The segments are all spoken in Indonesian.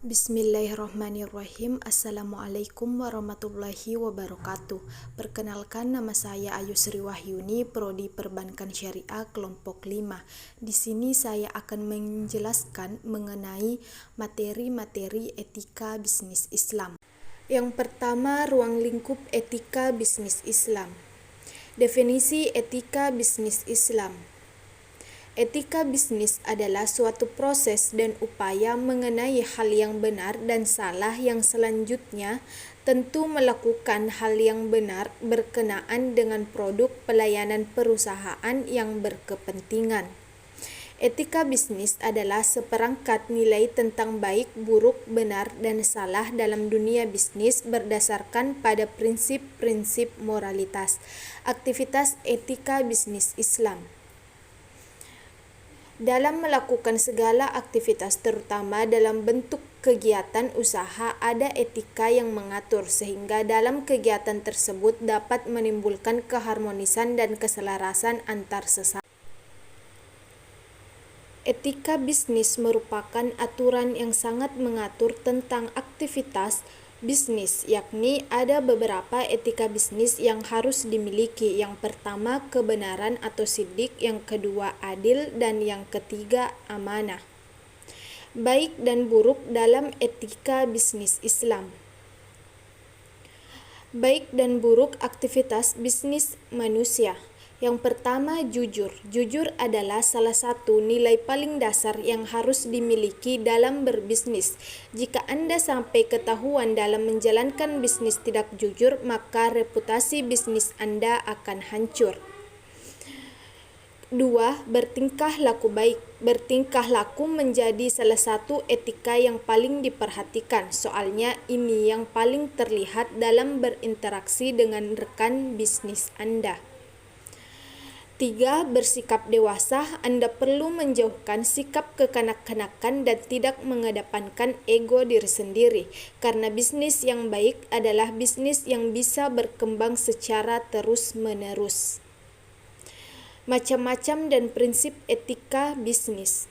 Bismillahirrahmanirrahim. Assalamualaikum warahmatullahi wabarakatuh. Perkenalkan, nama saya Ayu Sri Wahyuni, Prodi Perbankan Syariah kelompok 5. Di sini saya akan menjelaskan mengenai materi-materi etika bisnis Islam. Yang pertama, ruang lingkup etika bisnis Islam. Definisi etika bisnis Islam. Etika bisnis adalah suatu proses dan upaya mengenai hal yang benar dan salah yang selanjutnya tentu melakukan hal yang benar berkenaan dengan produk pelayanan perusahaan yang berkepentingan. Etika bisnis adalah seperangkat nilai tentang baik, buruk, benar, dan salah dalam dunia bisnis berdasarkan pada prinsip-prinsip moralitas. Aktivitas etika bisnis Islam. Dalam melakukan segala aktivitas, terutama dalam bentuk kegiatan usaha, ada etika yang mengatur sehingga dalam kegiatan tersebut dapat menimbulkan keharmonisan dan keselarasan antar sesama. Etika bisnis merupakan aturan yang sangat mengatur tentang aktivitas bisnis, yakni ada beberapa etika bisnis yang harus dimiliki. Yang pertama, kebenaran atau siddiq, yang kedua adil, dan yang ketiga amanah. Baik dan buruk dalam etika bisnis Islam. Baik dan buruk aktivitas bisnis manusia. Yang pertama, jujur. Jujur adalah salah satu nilai paling dasar yang harus dimiliki dalam berbisnis. Jika Anda sampai ketahuan dalam menjalankan bisnis tidak jujur, maka reputasi bisnis Anda akan hancur. 2. Bertingkah laku baik. Bertingkah laku menjadi salah satu etika yang paling diperhatikan. Soalnya ini yang paling terlihat dalam berinteraksi dengan rekan bisnis Anda. 3. Bersikap dewasa. Anda perlu menjauhkan sikap kekanak-kanakan dan tidak mengedepankan ego diri sendiri, karena bisnis yang baik adalah bisnis yang bisa berkembang secara terus-menerus. Macam-macam dan prinsip etika bisnis.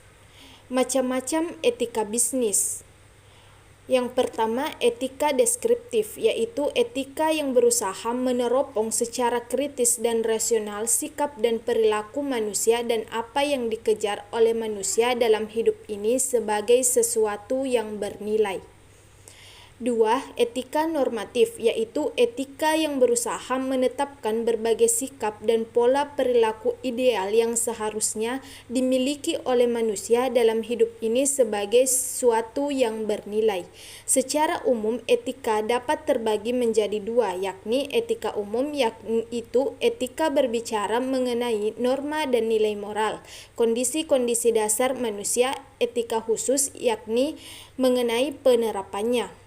Macam-macam etika bisnis. Yang pertama, etika deskriptif, yaitu etika yang berusaha meneropong secara kritis dan rasional sikap dan perilaku manusia dan apa yang dikejar oleh manusia dalam hidup ini sebagai sesuatu yang bernilai. 2. Etika normatif, yaitu etika yang berusaha menetapkan berbagai sikap dan pola perilaku ideal yang seharusnya dimiliki oleh manusia dalam hidup ini sebagai sesuatu yang bernilai. Secara umum, etika dapat terbagi menjadi dua, yakni etika umum, yaitu etika berbicara mengenai norma dan nilai moral, kondisi-kondisi dasar manusia, etika khusus, yakni mengenai penerapannya.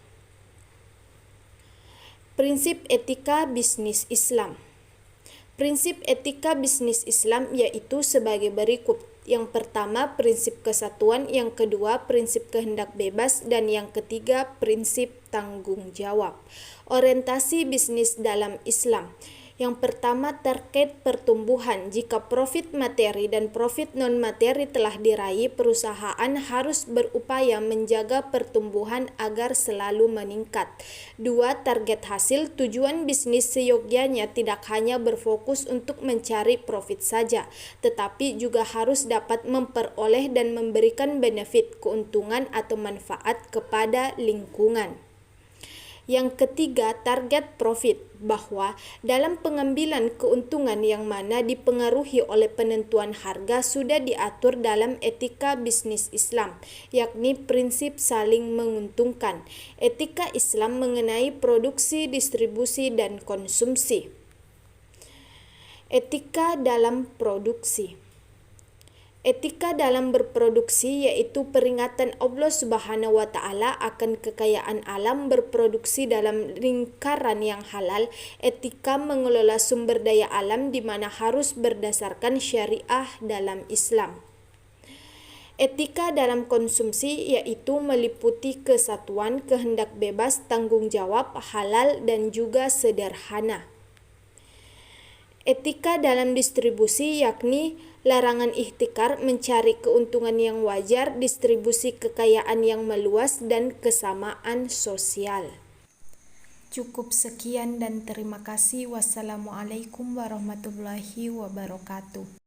Prinsip etika bisnis Islam. Prinsip etika bisnis Islam yaitu sebagai berikut. Yang pertama, prinsip kesatuan, yang kedua, prinsip kehendak bebas, dan yang ketiga, prinsip tanggung jawab. Orientasi bisnis dalam Islam. Yang pertama, terkait pertumbuhan. Jika profit materi dan profit non-materi telah diraih, perusahaan harus berupaya menjaga pertumbuhan agar selalu meningkat. 2. Target hasil. Tujuan bisnis seyogyanya tidak hanya berfokus untuk mencari profit saja, tetapi juga harus dapat memperoleh dan memberikan benefit, keuntungan atau manfaat kepada lingkungan. Yang ketiga, target profit, bahwa dalam pengambilan keuntungan yang mana dipengaruhi oleh penentuan harga sudah diatur dalam etika bisnis Islam, yakni prinsip saling menguntungkan. Etika Islam mengenai produksi, distribusi, dan konsumsi. Etika dalam produksi. Etika dalam berproduksi yaitu peringatan Allah Subhanahu wa Ta'ala akan kekayaan alam berproduksi dalam lingkaran yang halal. Etika mengelola sumber daya alam di mana harus berdasarkan syariah dalam Islam. Etika dalam konsumsi yaitu meliputi kesatuan, kehendak bebas, tanggung jawab, halal, dan juga sederhana. Etika dalam distribusi yakni larangan ihtikar, mencari keuntungan yang wajar, distribusi kekayaan yang meluas, dan kesamaan sosial. Cukup sekian dan terima kasih. Wassalamualaikum warahmatullahi wabarakatuh.